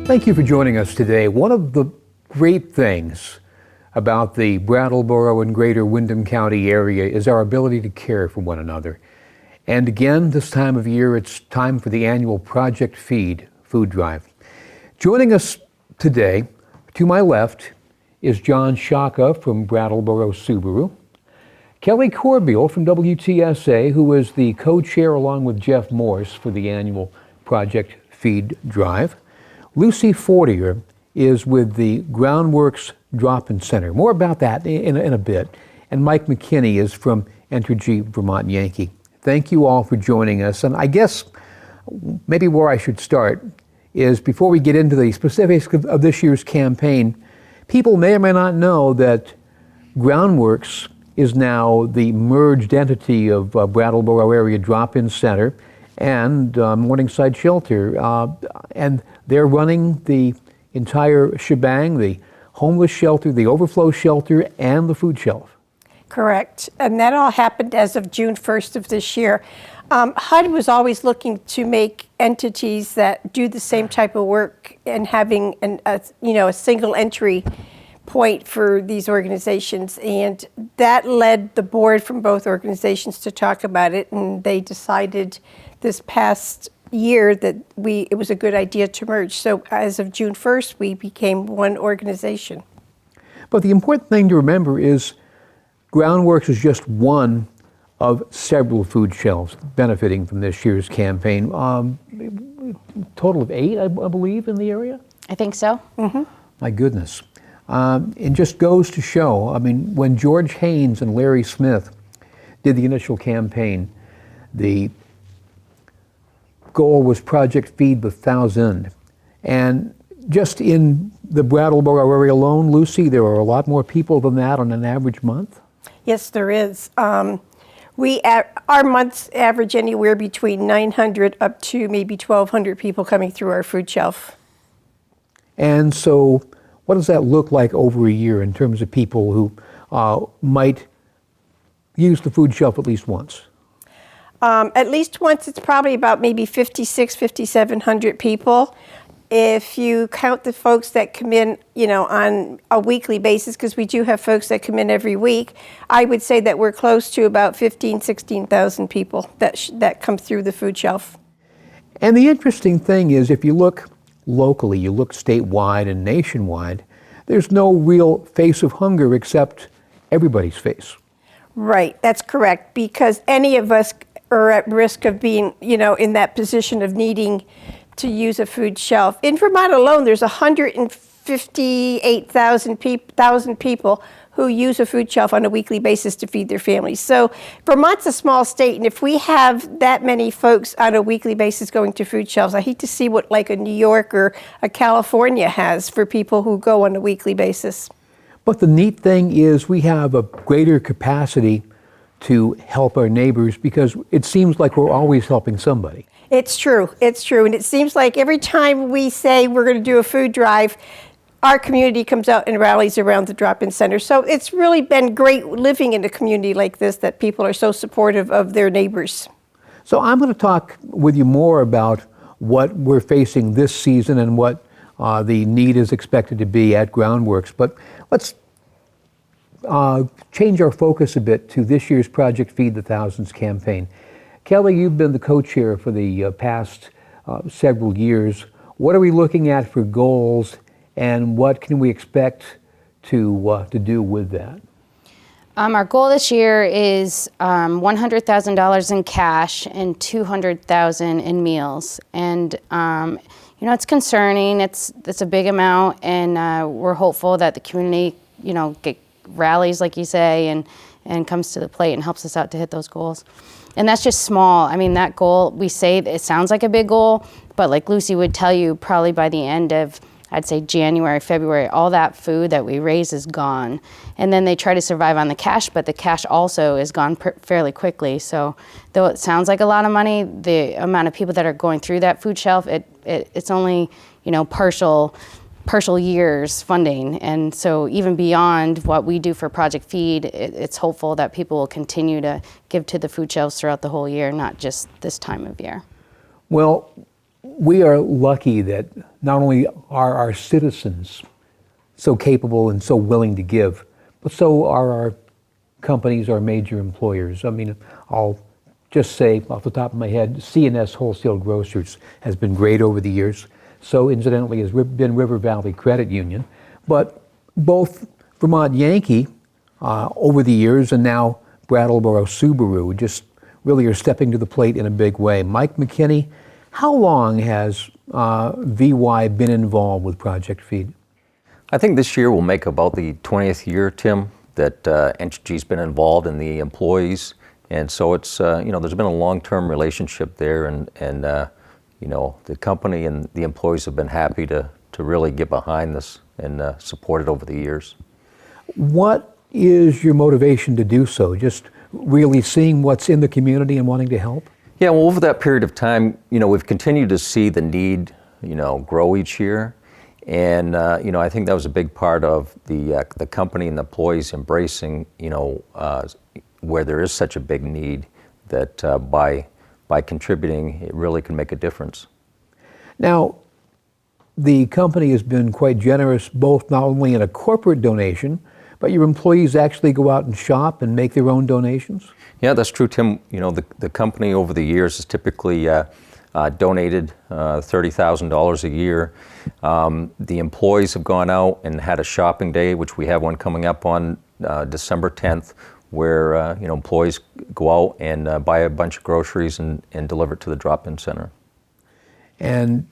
Thank you for joining us today. One of the great things about the Brattleboro and Greater Windham County area is our ability to care for one another. And again, this time of year, it's time for the annual Project Feed food drive. Joining us today, to my left, is John Shaka from Brattleboro Subaru, Kelly Corbeil from WTSA, who is the co-chair along with Jeff Morse for the annual Project Feed drive. Lucy Fortier is with the Groundworks Drop-In Center. More about that in a bit. And Mike McKinney is from Entergy Vermont Yankee. Thank you all for joining us. And I guess maybe where I should start is before we get into the specifics of this year's campaign, people may or may not know that Groundworks is now the merged entity of Brattleboro Area Drop-In Center and Morningside Shelter. And they're running the entire shebang, the homeless shelter, the overflow shelter, and the food shelf. Correct. And that all happened as of June 1st of this year. HUD was always looking to make entities that do the same type of work and having a single entry point for these organizations. And that led the board from both organizations to talk about it. And they decided this past year that it was a good idea to merge. So as of June 1st, we became one organization. But the important thing to remember is Groundworks is just one of several food shelves benefiting from this year's campaign. Total of 8, I believe, in the area? I think so. Mm-hmm. My goodness. It just goes to show, I mean, when George Haynes and Larry Smith did the initial campaign, the goal was Project Feed 1,000. And just in the Brattleboro area alone, Lucy, there are a lot more people than that on an average month? Yes, there is. Our months average anywhere between 900 up to maybe 1,200 people coming through our food shelf. And so what does that look like over a year in terms of people who might use the food shelf at least once? At least once, it's probably about maybe 5,700 people. If you count the folks that come in, on a weekly basis, because we do have folks that come in every week, I would say that we're close to about 16,000 people that come through the food shelf. And the interesting thing is, if you look locally, you look statewide and nationwide, there's no real face of hunger except everybody's face. Right, that's correct, because any of us are at risk of being, in that position of needing to use a food shelf. In Vermont alone, there's 158,000 people who use a food shelf on a weekly basis to feed their families. So Vermont's a small state, and if we have that many folks on a weekly basis going to food shelves, I hate to see what like a New York or a California has for people who go on a weekly basis. But the neat thing is we have a greater capacity to help our neighbors because it seems like we're always helping somebody. It's true. And it seems like every time we say we're going to do a food drive, our community comes out and rallies around the drop-in center. So it's really been great living in a community like this, that people are so supportive of their neighbors. So I'm going to talk with you more about what we're facing this season and what the need is expected to be at Groundworks. But let's change our focus a bit to this year's Project Feed the Thousands campaign. Kelly, you've been the co-chair for the past several years. What are we looking at for goals, and what can we expect to do with that? Our goal this year is $100,000 in cash and $200,000 in meals. And it's concerning. It's a big amount, and we're hopeful that the community, rallies, like you say, and comes to the plate and helps us out to hit those goals. And that's just small. I mean, that goal, we say it sounds like a big goal, but like Lucy would tell you, probably by the end of, I'd say January, February, all that food that we raise is gone. And then they try to survive on the cash, but the cash also is gone fairly quickly. So though it sounds like a lot of money, the amount of people that are going through that food shelf, it's only, partial years funding. And so even beyond what we do for Project Feed, it's hopeful that people will continue to give to the food shelves throughout the whole year, not just this time of year. Well, we are lucky that not only are our citizens so capable and so willing to give, but so are our companies, our major employers. I mean, I'll just say off the top of my head, C&S Wholesale Grocers has been great over the years. So incidentally has been River Valley Credit Union. But both Vermont Yankee over the years and now Brattleboro Subaru just really are stepping to the plate in a big way. Mike McKinney, how long has VY been involved with Project Feed? I think this year will make about the 20th year, Tim, that Entergy's been involved in the employees. And so it's, there's been a long-term relationship there, and the company and the employees have been happy to really get behind this and support it over the years. What is your motivation to do so? Just really seeing what's in the community and wanting to help? Yeah, well, over that period of time, we've continued to see the need, grow each year. And, I think that was a big part of the company and the employees embracing, where there is such a big need that by contributing, it really can make a difference. Now, the company has been quite generous, both not only in a corporate donation, but your employees actually go out and shop and make their own donations? Yeah, that's true, Tim. The company over the years has typically donated $30,000 a year. The employees have gone out and had a shopping day, which we have one coming up on December 10th, where employees go out and buy a bunch of groceries and deliver it to the drop-in center. And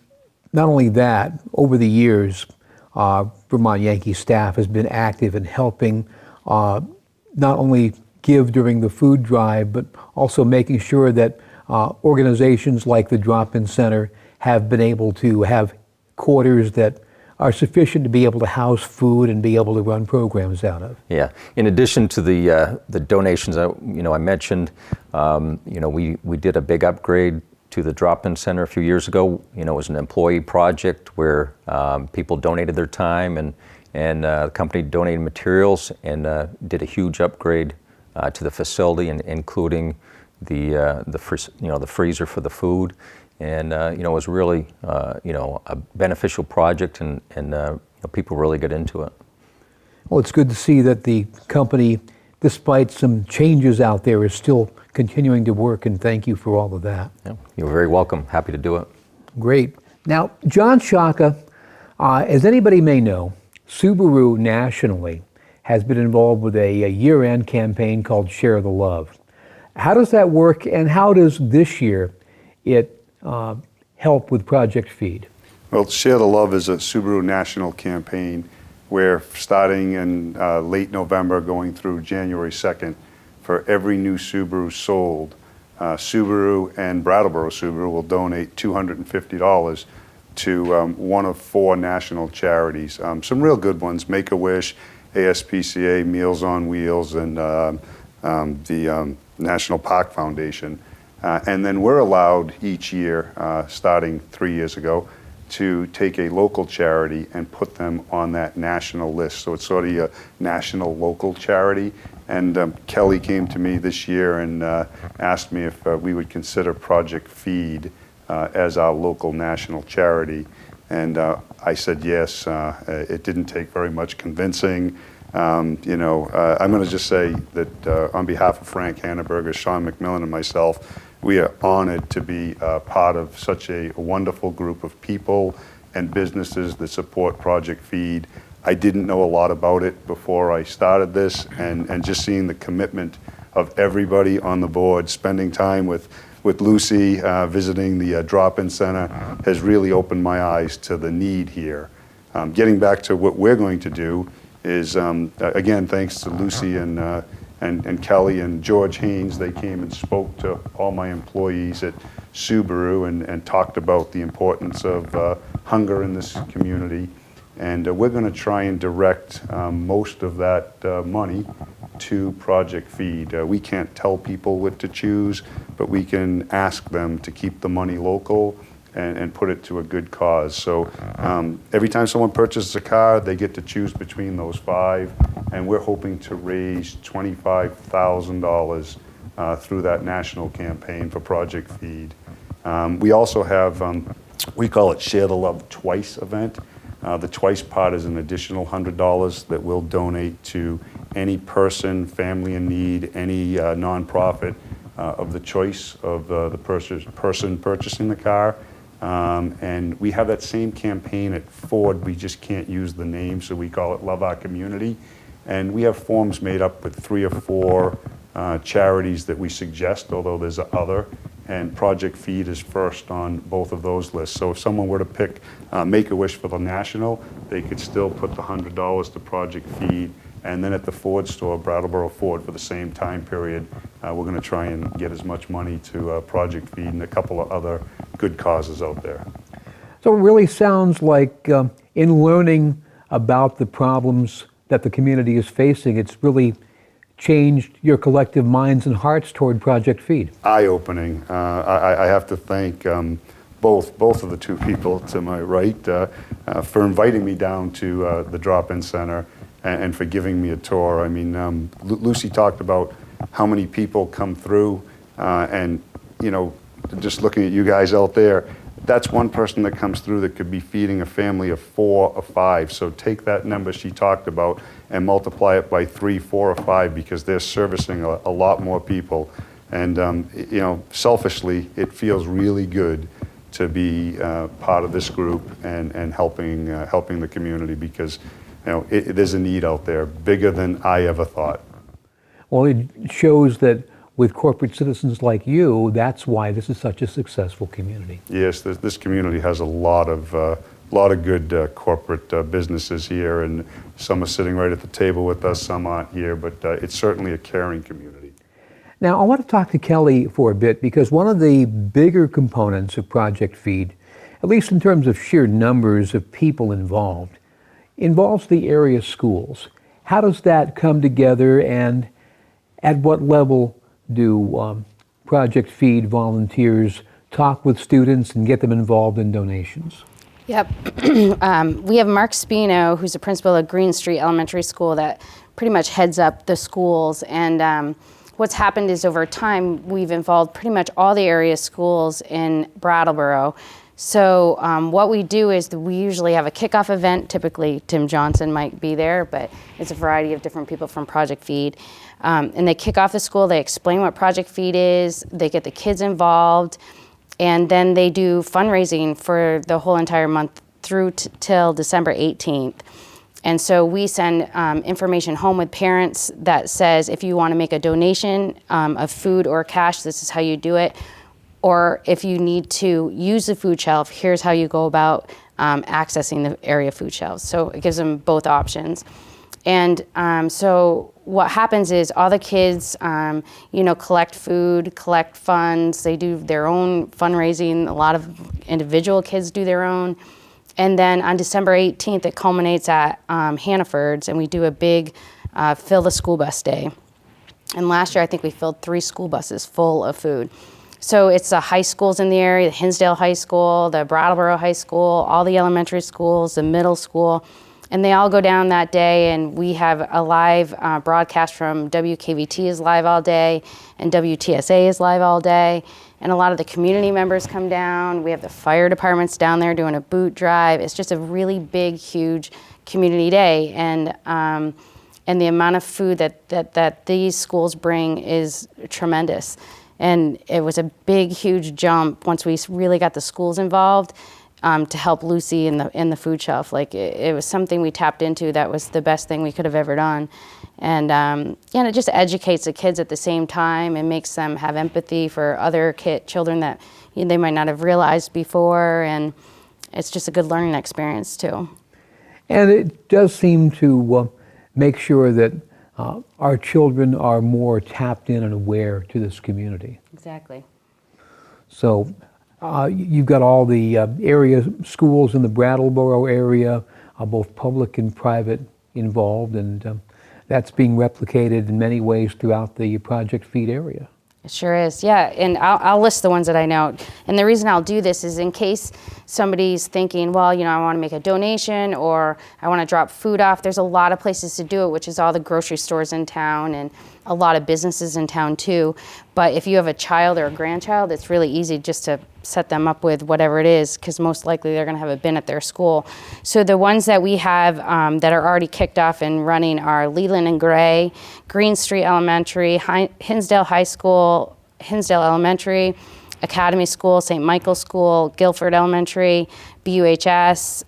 not only that, over the years, Vermont Yankee staff has been active in helping not only give during the food drive, but also making sure that organizations like the Drop-In Center have been able to have quarters that are sufficient to be able to house food and be able to run programs out of. Yeah. In addition to the donations, I mentioned, we did a big upgrade to the Drop-In Center a few years ago. It was an employee project where people donated their time and the company donated materials and did a huge upgrade to the facility, and including the freezer for the food. And it was really a beneficial project, and people really get into it. Well, it's good to see that the company, despite some changes out there, is still continuing to work, and thank you for all of that. Yeah, you're very welcome. Happy to do it. Great. Now, John Shaka, as anybody may know, Subaru nationally has been involved with a year-end campaign called Share the Love. How does that work, and how does this year it help with Project Feed? Well, Share the Love is a Subaru national campaign where starting in late November going through January 2nd, for every new Subaru sold, Subaru and Brattleboro Subaru will donate $250 to one of 4 national charities. Some real good ones: Make-A-Wish, ASPCA, Meals on Wheels, and the National Park Foundation. And then we're allowed each year, starting 3 years ago, to take a local charity and put them on that national list. So it's sort of a national local charity. And Kelly came to me this year and asked me if we would consider Project Feed as our local national charity. And I said yes. It didn't take very much convincing. I'm going to just say that on behalf of Frank Hanneberger, Sean McMillan, and myself, we are honored to be part of such a wonderful group of people and businesses that support Project Feed. I didn't know a lot about it before I started this, and just seeing the commitment of everybody on the board, spending time with Lucy, visiting the Drop-In Center, has really opened my eyes to the need here. Getting back to what we're going to do is, again, thanks to Lucy and Kelly and George Haynes. They came and spoke to all my employees at Subaru and talked about the importance of hunger in this community. And we're going to try and direct most of that money to Project Feed. We can't tell people what to choose, but we can ask them to keep the money local and put it to a good cause. So every time someone purchases a car, they get to choose between those 5, and we're hoping to raise $25,000 through that national campaign for Project Feed. We also have We call it Share the Love Twice event. The twice part is an additional $100 that we'll donate to any person, family in need, any nonprofit of the choice of the person purchasing the car. And we have that same campaign at Ford. We just can't use the name, so we call it Love Our Community. And we have forms made up with 3 or 4 charities that we suggest, although there's other. And Project Feed is first on both of those lists. So if someone were to pick Make-A-Wish for the national, they could still put the $100 to Project Feed. And then at the Ford store, Brattleboro Ford, for the same time period, we're going to try and get as much money to Project Feed and a couple of other good causes out there. So it really sounds like in learning about the problems that the community is facing, it's really changed your collective minds and hearts toward Project Feed. Eye-opening. I have to thank both of the 2 people to my right for inviting me down to the drop-in center and for giving me a tour. I mean, Lucy talked about how many people come through, and you know, just looking at you guys out there, that's one person that comes through that could be feeding a family of 4 or 5. So take that number she talked about and multiply it by 3, 4, or 5, because they're servicing a lot more people. And you know, selfishly, it feels really good to be part of this group and helping the community, because you know, there's a need out there bigger than I ever thought. Well, it shows that with corporate citizens like you, that's why this is such a successful community. Yes, this community has a lot of good corporate businesses here, and some are sitting right at the table with us, some aren't here, but it's certainly a caring community. Now, I want to talk to Kelly for a bit, because one of the bigger components of Project Feed, at least in terms of sheer numbers of people involved, involves the area schools. How does that come together, and at what level do Project Feed volunteers talk with students and get them involved in donations? Yep. We have Mark Spino, who's the principal of Green Street Elementary School, that pretty much heads up the schools. And what's happened is over time, we've involved pretty much all the area schools in Brattleboro. So what we do is we usually have a kickoff event. Typically, Tim Johnson might be there, but it's a variety of different people from Project Feed. And they kick off the school, they explain what Project Feed is, they get the kids involved, and then they do fundraising for the whole entire month through till December 18th. And so we send information home with parents that says, if you want to make a donation of food or cash, this is how you do it. Or if you need to use the food shelf, here's how you go about accessing the area food shelves. So it gives them both options. And so what happens is all the kids, collect food, collect funds. They do their own fundraising. A lot of individual kids do their own. And then on December 18th, it culminates at Hannaford's, and we do a big fill the school bus day. And last year, I think we filled 3 school buses full of food. So it's the high schools in the area, the Hinsdale High School, the Brattleboro High School, all the elementary schools, the middle school. And they all go down that day, and we have a live broadcast from WKVT is live all day, and WTSA is live all day. And a lot of the community members come down. We have the fire departments down there doing a boot drive. It's just a really big, huge community day. And the amount of food that these schools bring is tremendous. And it was a big, huge jump once we really got the schools involved to help Lucy in the food shelf. Like it was something we tapped into that was the best thing we could have ever done. And it just educates the kids at the same time and makes them have empathy for other children that they might not have realized before. And it's just a good learning experience too. And it does seem to make sure that our children are more tapped in and aware to this community. Exactly. So you've got all the area schools in the Brattleboro area, both public and private, involved, and that's being replicated in many ways throughout the Project Feed area. It sure is, yeah. And I'll list the ones that I know. And the reason I'll do this is in case somebody's thinking, well, I want to make a donation or I want to drop food off. There's a lot of places to do it, which is all the grocery stores in town and a lot of businesses in town too. But if you have a child or a grandchild, it's really easy just to set them up with whatever it is, because most likely they're going to have a bin at their school. So the ones that we have that are already kicked off and running are Leland and Gray, Green Street Elementary, Hinsdale High School, Hinsdale Elementary, Academy School, St. Michael's School, Guilford Elementary, BUHS,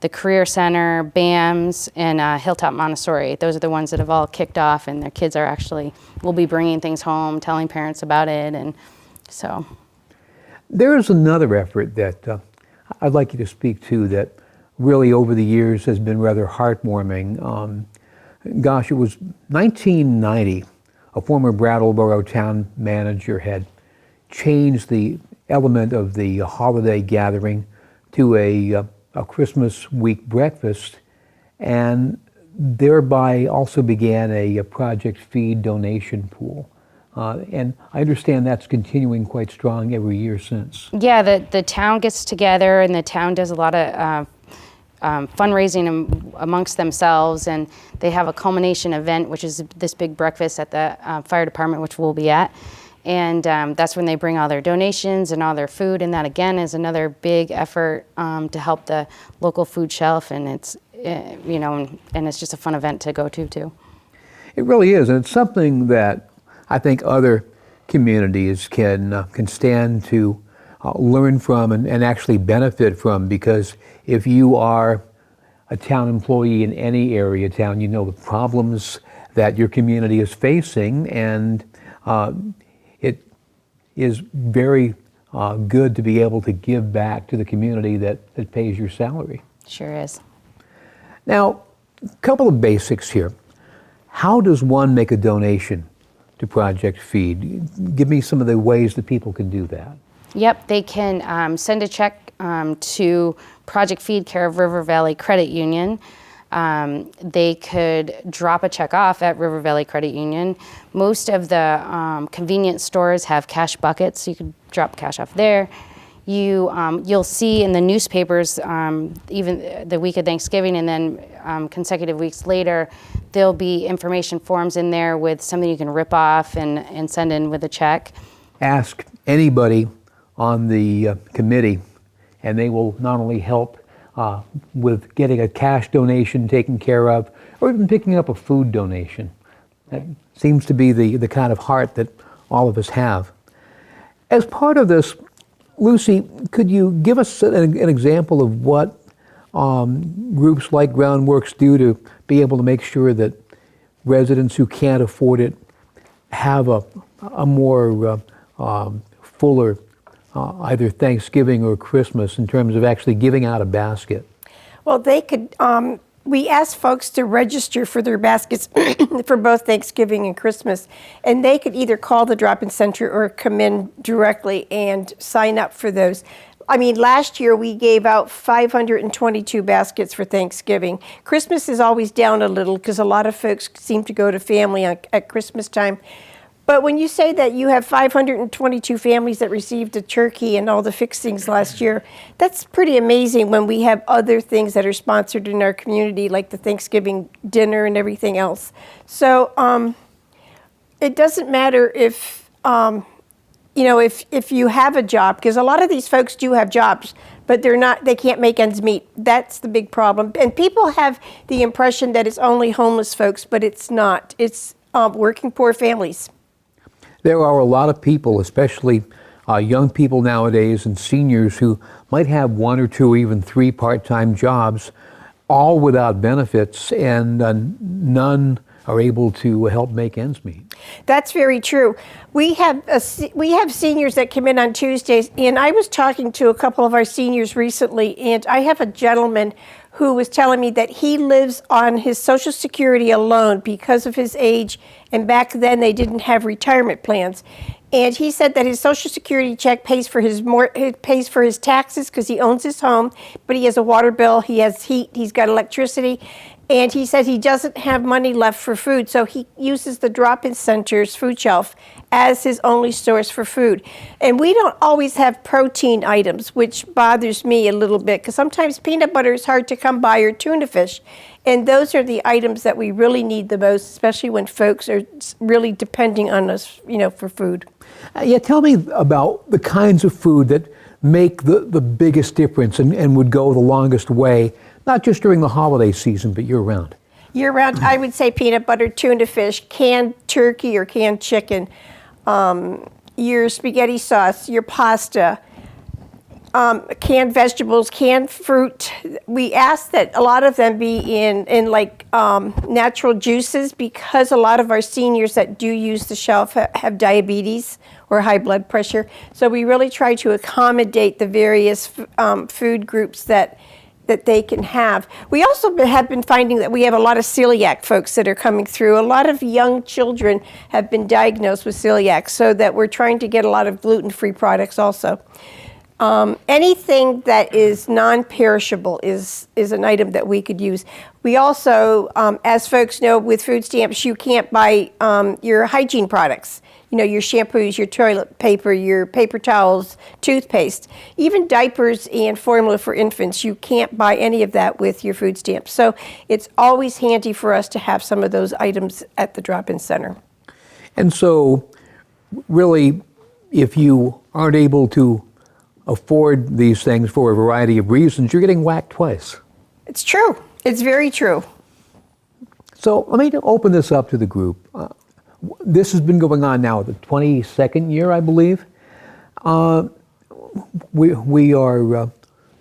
the Career Center, BAMS, and Hilltop Montessori. Those are the ones that have all kicked off, and their kids are actually, will be bringing things home, telling parents about it, and so. There is another effort that I'd like you to speak to that really over the years has been rather heartwarming. Gosh, it was 1990, a former Brattleboro town manager had changed the element of the holiday gathering to a Christmas week breakfast, and thereby also began a Project Feed donation pool. And I understand that's continuing quite strong every year since. Yeah, the town gets together, and the town does a lot of fundraising amongst themselves, and they have a culmination event, which is this big breakfast at the fire department, which we'll be at. And that's when they bring all their donations and all their food, and that again is another big effort to help the local food shelf, and it's and it's just a fun event to go to too. It really is, and it's something that I think other communities can stand to learn from and actually benefit from, because if you are a town employee in any area town, you know the problems that your community is facing, and it is very good to be able to give back to the community that pays your salary. Sure is. Now, a couple of basics here. How does one make a donation to Project Feed? Give me some of the ways that people can do that. Yep, they can send a check to Project Feed, care of River Valley Credit Union. They could drop a check off at River Valley Credit Union. Most of the convenience stores have cash buckets, so you could drop cash off there. You'll see in the newspapers, even the week of Thanksgiving and then consecutive weeks later, there'll be information forms in there with something you can rip off and send in with a check. Ask anybody on the committee, and they will not only help with getting a cash donation taken care of, or even picking up a food donation. That seems to be the kind of heart that all of us have. As part of this, Lucy, could you give us an example of what groups like Groundworks do to be able to make sure that residents who can't afford it have a more fuller either Thanksgiving or Christmas in terms of actually giving out a basket? Well, they could, we asked folks to register for their baskets for both Thanksgiving and Christmas, and they could either call the drop-in center or come in directly and sign up for those. I mean, last year we gave out 522 baskets for Thanksgiving. Christmas is always down a little because a lot of folks seem to go to family at Christmas time. But when you say that you have 522 families that received a turkey and all the fixings last year, that's pretty amazing when we have other things that are sponsored in our community, like the Thanksgiving dinner and everything else. So it doesn't matter if, if you have a job, because a lot of these folks do have jobs, but they can't make ends meet. That's the big problem. And people have the impression that it's only homeless folks, but it's not. It's working poor families. There are a lot of people, especially young people nowadays and seniors, who might have one or two or even three part-time jobs, all without benefits, and none are able to help make ends meet. That's very true. We have seniors that come in on Tuesdays, and I was talking to a couple of our seniors recently, and I have a gentleman who was telling me that he lives on his Social Security alone because of his age, and back then they didn't have retirement plans. And he said that his Social Security check pays for his taxes because he owns his home, but he has a water bill, he has heat, he's got electricity, And he said he doesn't have money left for food, so he uses the drop-in center's food shelf as his only source for food. And we don't always have protein items, which bothers me a little bit, because sometimes peanut butter is hard to come by, or tuna fish. And those are the items that we really need the most, especially when folks are really depending on us, for food. Yeah, tell me about the kinds of food that make the biggest difference and would go the longest way, not just during the holiday season, but year-round. Year-round, I would say peanut butter, tuna fish, canned turkey or canned chicken, your spaghetti sauce, your pasta, canned vegetables, canned fruit. We ask that a lot of them be in natural juices, because a lot of our seniors that do use the shelf have diabetes or high blood pressure. So we really try to accommodate the various food groups that they can have. We also have been finding that we have a lot of celiac folks that are coming through. A lot of young children have been diagnosed with celiac, so that we're trying to get a lot of gluten-free products also. Anything that is non-perishable is an item that we could use. We also, as folks know, with food stamps, you can't buy your hygiene products. Your shampoos, your toilet paper, your paper towels, toothpaste, even diapers and formula for infants. You can't buy any of that with your food stamps. So it's always handy for us to have some of those items at the drop-in center. And so, really, if you aren't able to afford these things for a variety of reasons, you're getting whacked twice. It's true. It's very true. So let me open this up to the group. This has been going on now the 22nd year, I believe. We are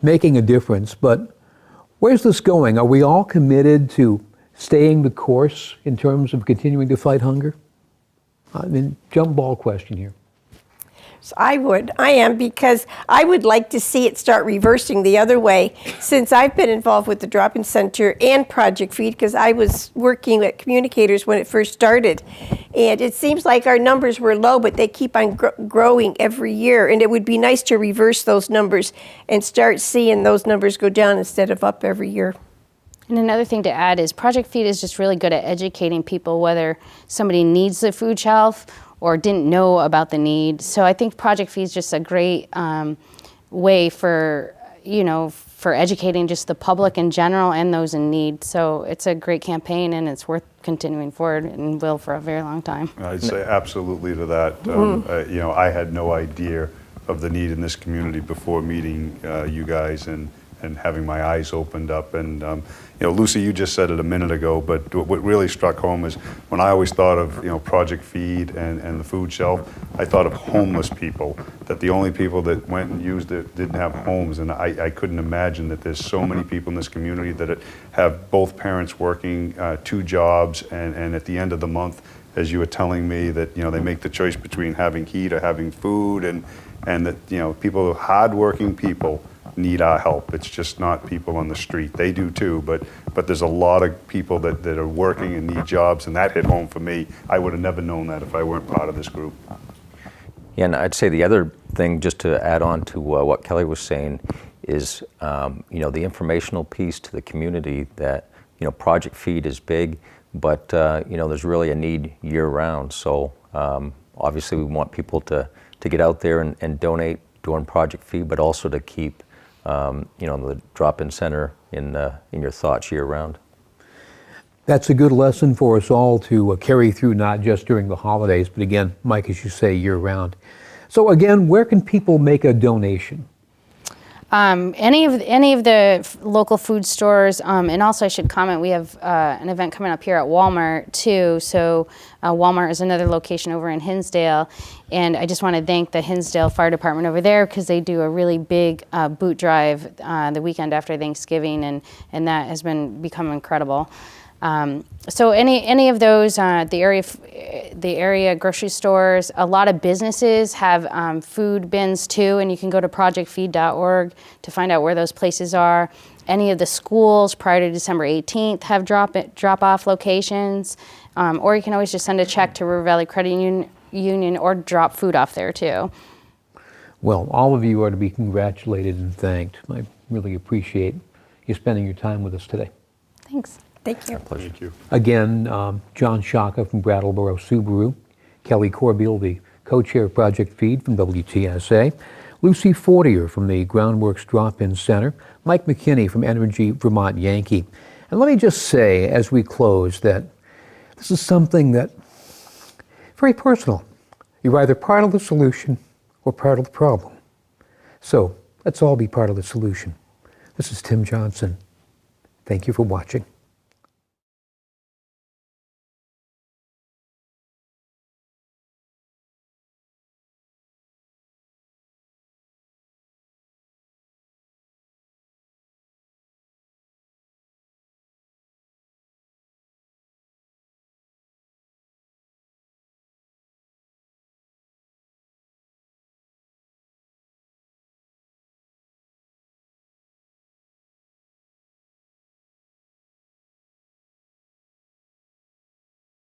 making a difference, but where's this going? Are we all committed to staying the course in terms of continuing to fight hunger? Jump ball question here. So I am, because I would like to see it start reversing the other way, since I've been involved with the drop-in center and Project Feed, because I was working at Communicators when it first started. And it seems like our numbers were low, but they keep on growing every year. And it would be nice to reverse those numbers and start seeing those numbers go down instead of up every year. And another thing to add is Project Feed is just really good at educating people whether somebody needs the food shelf or didn't know about the need. So I think Project Feed is just a great way for educating just the public in general and those in need. So it's a great campaign, and it's worth continuing forward, and will for a very long time. I'd say absolutely to that. I had no idea of the need in this community before meeting you guys and having my eyes opened up. And Lucy, you just said it a minute ago, but what really struck home is when I always thought of Project Feed and the food shelf, I thought of homeless people, that the only people that went and used it didn't have homes. And I couldn't imagine that there's so many people in this community that have both parents working 2 jobs, and at the end of the month, as you were telling me, that they make the choice between having heat or having food, and that people, hardworking people, need our help. It's just not people on the street. They do too, but there's a lot of people that are working and need jobs, and that hit home for me. I would have never known that if I weren't part of this group. Yeah, and I'd say the other thing, just to add on to what Kelly was saying, is the informational piece to the community that Project Feed is big, but there's really a need year-round. So obviously we want people to get out there and donate during Project Feed, but also to keep the drop-in center in your thoughts year-round. That's a good lesson for us all to carry through, not just during the holidays, but again, Mike, as you say, year-round. So again, where can people make a donation? Any of the local food stores, and also I should comment, we have an event coming up here at Walmart too. So Walmart is another location over in Hinsdale, and I just want to thank the Hinsdale Fire Department over there, because they do a really big boot drive the weekend after Thanksgiving, and that has become incredible. So any of those, the area grocery stores, a lot of businesses have food bins too, and you can go to projectfeed.org to find out where those places are. Any of the schools prior to December 18th have drop-off locations, or you can always just send a check to River Valley Credit Union or drop food off there too. Well, all of you are to be congratulated and thanked. I really appreciate you spending your time with us today. Thanks. Thank you. Pleasure. Thank you. Again, John Shaka from Brattleboro Subaru, Kelly Corbeil, the co-chair of Project Feed from WTSA, Lucy Fortier from the Groundworks Drop-In Center, Mike McKinney from Energy Vermont Yankee. And let me just say, as we close, that this is something that very personal. You're either part of the solution or part of the problem. So let's all be part of the solution. This is Tim Johnson. Thank you for watching.